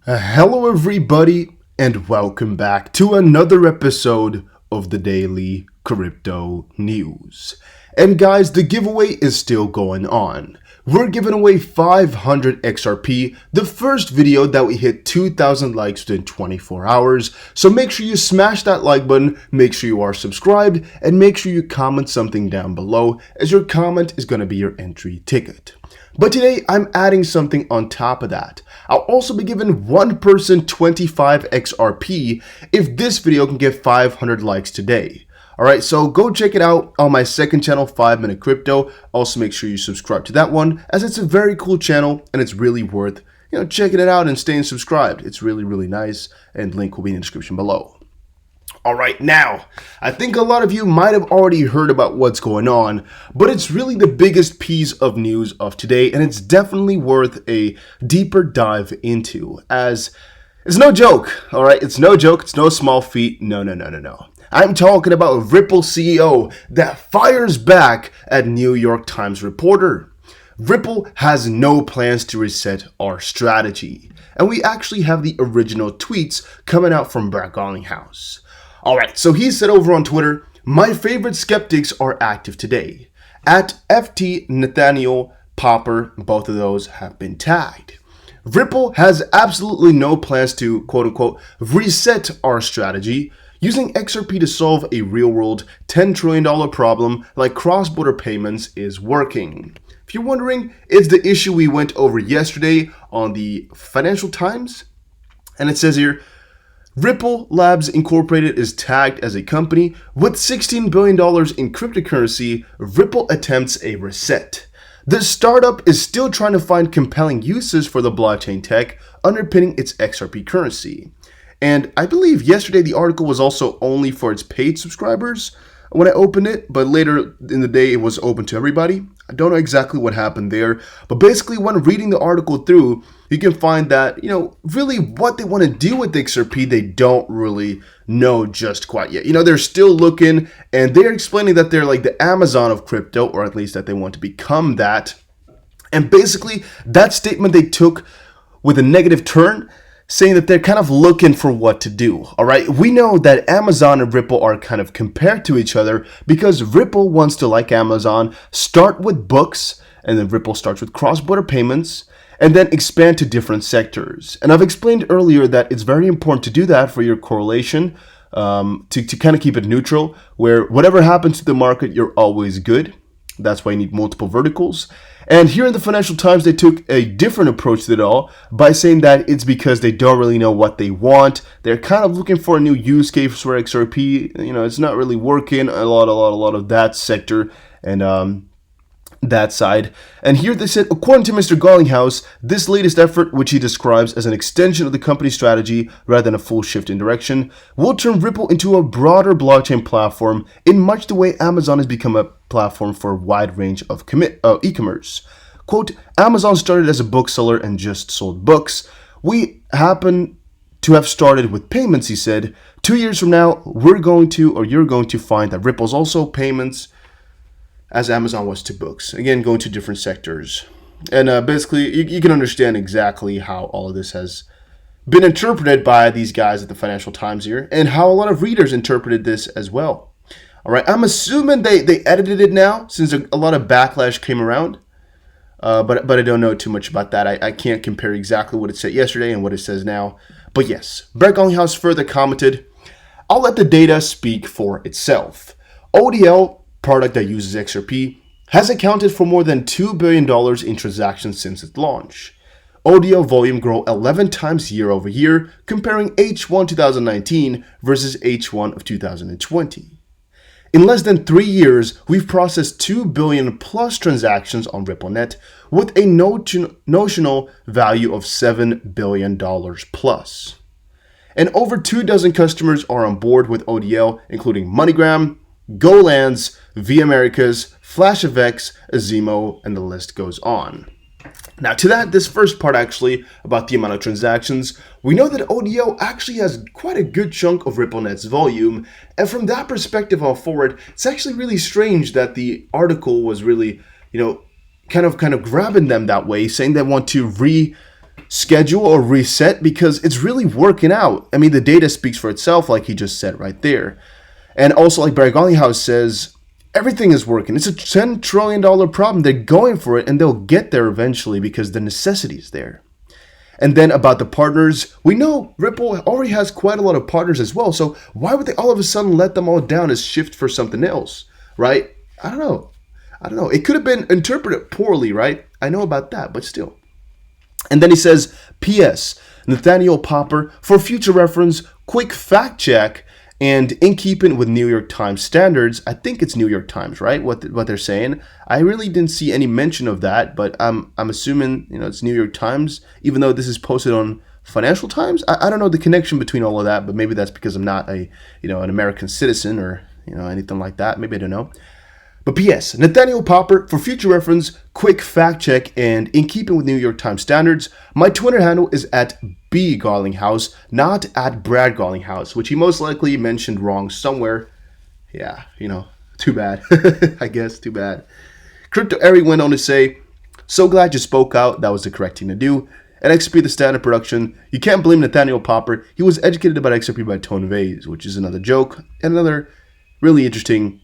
Hello everybody and welcome back to another episode of the Daily Crypto News. And guys, the giveaway is still going on. We're giving away 500 XRP, the first video that we hit 2,000 likes within 24 hours. So make sure you smash that like button, make sure you are subscribed, and make sure you comment something down below, as your comment is going to be your entry ticket. But today, I'm adding something on top of that. I'll also be giving one person 25 XRP if this video can get 500 likes today. Alright, so go check it out on my second channel, 5 Minute Crypto. Also make sure you subscribe to that one, as it's a very cool channel and it's really worth, checking it out and staying subscribed. It's really nice, and link will be in the description below. Alright, now, I think a lot of you might have already heard about what's going on, but it's really the biggest piece of news of today, and it's definitely worth a deeper dive into, as it's no joke, alright? It's no joke, it's no small feat, no. I'm talking about Ripple CEO that fires back at New York Times reporter. Ripple has no plans to reset our strategy, and we actually have the original tweets coming out from Brett Garlinghouse. Alright, so he said over on Twitter, "My favorite skeptics are active today. At FT Nathaniel Popper, both of those have been tagged. Ripple has absolutely no plans to, quote-unquote, reset our strategy. Using XRP to solve a real-world $10 trillion problem like cross-border payments is working." If you're wondering, it's the issue we went over yesterday on the Financial Times. And it says here, Ripple Labs Incorporated is tagged as a company with $16 billion in cryptocurrency. Ripple attempts a reset. The startup is still trying to find compelling uses for the blockchain tech underpinning its XRP currency. And I believe yesterday the article was also only for its paid subscribers when I opened it, but later in the day it was open to everybody. I don't know exactly what happened there, but basically when reading the article through, you can find that, really what they want to do with XRP, they don't really know just quite yet. They're still looking, and they're explaining that they're like the Amazon of crypto, or at least that they want to become that. And basically, that statement they took with a negative turn, saying that they're kind of looking for what to do, all right? We know that Amazon and Ripple are kind of compared to each other because Ripple wants to, like Amazon, start with books, and then Ripple starts with cross-border payments, and then expand to different sectors. And I've explained earlier that it's very important to do that for your correlation, to kind of keep it neutral, where whatever happens to the market, you're always good. That's why you need multiple verticals. And here in the Financial Times, they took a different approach to it all by saying that it's because they don't really know what they want. They're kind of looking for a new use case for XRP. It's not really working a lot of that sector and that side. And here they said, according to Mr. Garlinghouse, this latest effort, which he describes as an extension of the company's strategy rather than a full shift in direction, will turn Ripple into a broader blockchain platform in much the way Amazon has become a platform for a wide range of e-commerce. Quote, Amazon started as a bookseller and just sold books. We happen to have started with payments, he said. 2 years from now, you're going to find that Ripple's also payments, as Amazon was to books. Again, going to different sectors. And basically, you can understand exactly how all of this has been interpreted by these guys at the Financial Times here, and how a lot of readers interpreted this as well. All right, I'm assuming they edited it now, since a lot of backlash came around. But I don't know too much about that. I can't compare exactly what it said yesterday and what it says now. But yes, Brett Garlinghouse further commented, I'll let the data speak for itself. ODL, product that uses XRP, has accounted for more than $2 billion in transactions since its launch. ODL volume grew 11 times year over year, comparing H1 2019 versus H1 of 2020. In less than 3 years, we've processed 2 billion plus transactions on RippleNet with a notional value of $7 billion plus. And over 24 customers are on board with ODL, including MoneyGram, GoLands, vAmericas, FlashFX, Azimo, and the list goes on. Now to that, this first part actually about the amount of transactions, we know that ODL actually has quite a good chunk of RippleNet's volume, and from that perspective on forward, it's actually really strange that the article was really, kind of grabbing them that way, saying they want to schedule or reset because it's really working out. I mean, the data speaks for itself, like he just said right there. And also, like Barry Garlinghouse says, everything is working. It's a $10 trillion problem. They're going for it, and they'll get there eventually because the necessity is there. And then about the partners, we know Ripple already has quite a lot of partners as well. So why would they all of a sudden let them all down and shift for something else, right? I don't know. It could have been interpreted poorly, right? I know about that, but still. And then he says, P.S. Nathaniel Popper, for future reference, quick fact check, and in keeping with New York Times standards, I think it's New York Times, right? What they're saying. I really didn't see any mention of that, but I'm assuming it's New York Times, even though this is posted on Financial Times. I don't know the connection between all of that, but maybe that's because I'm not an American citizen or anything like that. Maybe I don't know. But P.S. Nathaniel Popper, for future reference, quick fact check, and in keeping with New York Times standards, my Twitter handle is at B Garlinghouse, not at Brad Garlinghouse, which he most likely mentioned wrong somewhere. Yeah, too bad. I guess, too bad. Crypto Eric went on to say, so glad you spoke out. That was the correct thing to do. At XRP, the standard production, you can't blame Nathaniel Popper. He was educated about XRP by Tone Vase, which is another joke, and another really interesting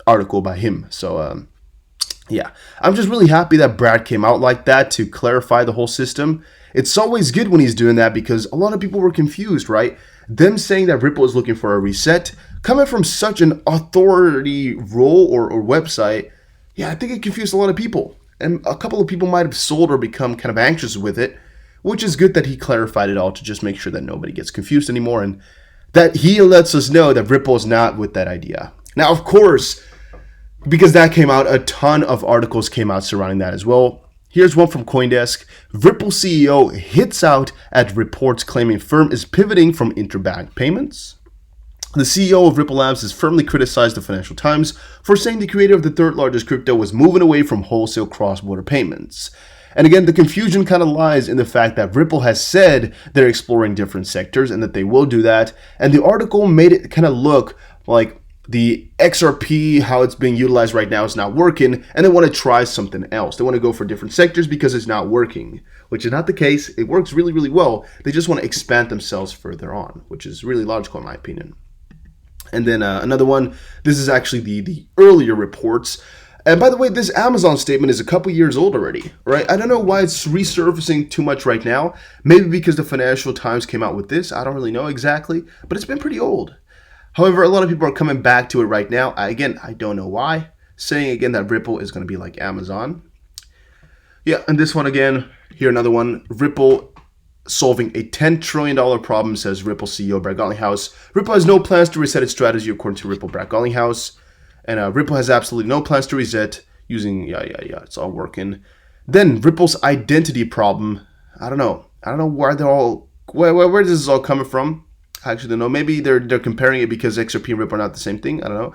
article by him. So yeah, I'm just really happy that Brad came out like that to clarify the whole system. It's always good when he's doing that because a lot of people were confused, right? Them saying that Ripple is looking for a reset, coming from such an authority role or website, yeah, I think it confused a lot of people. And a couple of people might have sold or become kind of anxious with it, which is good that he clarified it all to just make sure that nobody gets confused anymore and that he lets us know that Ripple is not with that idea. Now, of course, because that came out, a ton of articles came out surrounding that as well. Here's one from CoinDesk. Ripple CEO hits out at reports claiming firm is pivoting from interbank payments. The CEO of Ripple Labs has firmly criticized the Financial Times for saying the creator of the third largest crypto was moving away from wholesale cross-border payments. And again, the confusion kind of lies in the fact that Ripple has said they're exploring different sectors and that they will do that. And the article made it kind of look like the XRP, how it's being utilized right now, is not working, and they want to try something else. They want to go for different sectors because it's not working, which is not the case. It works really, really well. They just want to expand themselves further on, which is really logical in my opinion. And then another one, this is actually the earlier reports. And by the way, this Amazon statement is a couple years old already, right? I don't know why it's resurfacing too much right now. Maybe because the Financial Times came out with this. I don't really know exactly, but it's been pretty old. However, a lot of people are coming back to it right now. I don't know why. Saying again that Ripple is going to be like Amazon. Yeah, and this one again, here another one. Ripple solving a $10 trillion problem, says Ripple CEO Brad Garlinghouse. Ripple has no plans to reset its strategy, according to Ripple Brad Garlinghouse. And Ripple has absolutely no plans to reset using, it's all working. Then Ripple's identity problem. I don't know where they're all, where this is all coming from. I actually don't know. Maybe they're comparing it because XRP and Ripple are not the same thing. I don't know.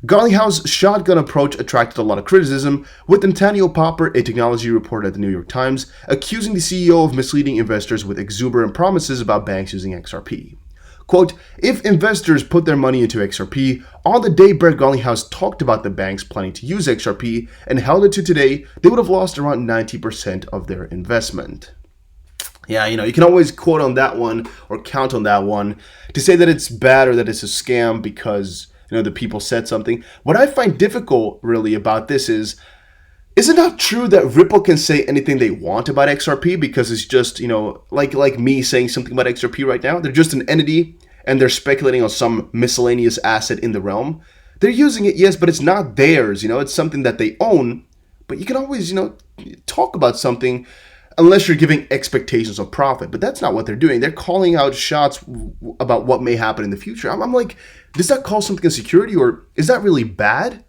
Garlinghouse's shotgun approach attracted a lot of criticism, with Nathaniel Popper, a technology reporter at the New York Times, accusing the CEO of misleading investors with exuberant promises about banks using XRP. Quote, if investors put their money into XRP, on the day Brad Garlinghouse talked about the banks planning to use XRP and held it to today, they would have lost around 90% of their investment. Yeah, you can always quote on that one or count on that one to say that it's bad or that it's a scam because, the people said something. What I find difficult really about this is it not true that Ripple can say anything they want about XRP because it's just, like me saying something about XRP right now? They're just an entity and they're speculating on some miscellaneous asset in the realm. They're using it, yes, but it's not theirs, it's something that they own. But you can always, talk about something unless you're giving expectations of profit. But that's not what they're doing. They're calling out shots about what may happen in the future. I'm like, does that call something a security, or is that really bad?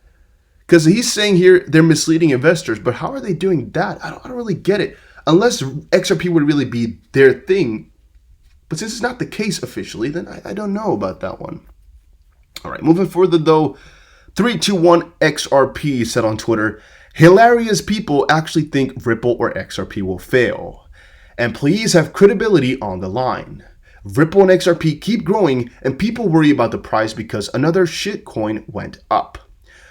Because he's saying here they're misleading investors, but how are they doing that? I don't really get it. Unless XRP would really be their thing. But since it's not the case officially, then I don't know about that one. All right, moving further though, 321 XRP said on Twitter, hilarious people actually think Ripple or XRP will fail. And please have credibility on the line. Ripple and XRP keep growing and people worry about the price because another shitcoin went up.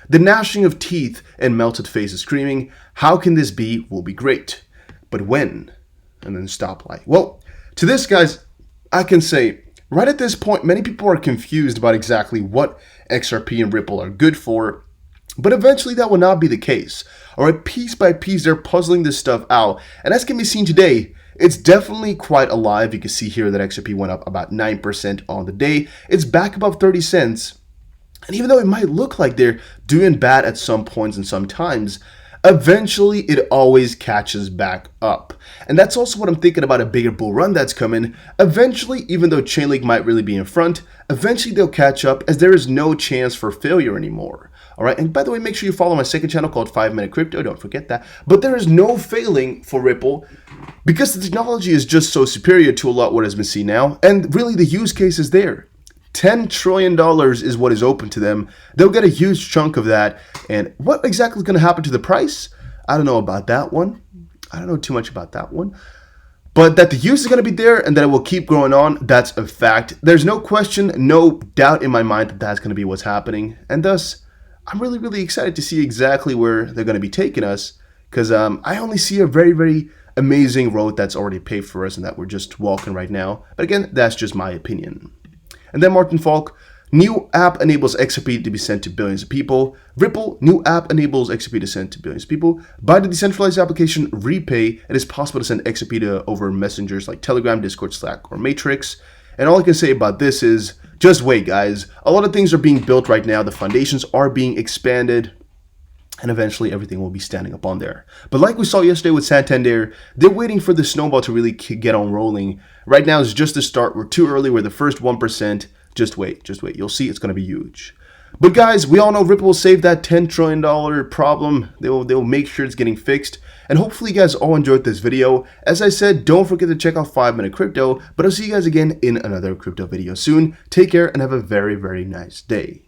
The gnashing of teeth and melted faces screaming, how can this be, will be great. But when? and then stop light. Well, to this, guys, I can say right at this point, many people are confused about exactly what XRP and Ripple are good for, but eventually that will not be the case. All right, piece by piece, they're puzzling this stuff out, and as can be seen today, it's definitely quite alive. You can see here that XRP went up about 9% on the day. It's back above 30 cents. And even though it might look like they're doing bad at some points and some times, eventually it always catches back up. And that's also what I'm thinking about a bigger bull run that's coming. Eventually, even though Chainlink might really be in front, eventually they'll catch up as there is no chance for failure anymore. All right, and by the way, make sure you follow my second channel called 5 Minute Crypto. Don't forget that. But there is no failing for Ripple because the technology is just so superior to a lot what has been seen now. And really, the use case is there. $10 trillion is what is open to them. They'll get a huge chunk of that. And what exactly is going to happen to the price? I don't know about that one. I don't know too much about that one. But that the use is going to be there and that it will keep growing on, that's a fact. There's no question, no doubt in my mind that that's going to be what's happening. And thus, I'm really, really excited to see exactly where they're going to be taking us because I only see a very, very amazing road that's already paved for us and that we're just walking right now. But again, that's just my opinion. And then Martin Falk, new app enables XRP to be sent to billions of people. Ripple, new app enables XRP to send to billions of people. By the decentralized application Repay, it is possible to send XRP to over messengers like Telegram, Discord, Slack, or Matrix. And all I can say about this is, just wait, guys. A lot of things are being built right now. The foundations are being expanded. And eventually everything will be standing up on there. But like we saw yesterday with Santander, they're waiting for the snowball to really get on rolling. Right now is just the start. We're too early. We're the first 1%. Just wait. Just wait. You'll see it's going to be huge. But guys, we all know Ripple will save that $10 trillion problem. They'll make sure it's getting fixed. And hopefully you guys all enjoyed this video. As I said, don't forget to check out 5 Minute Crypto. But I'll see you guys again in another crypto video soon. Take care and have a very, very nice day.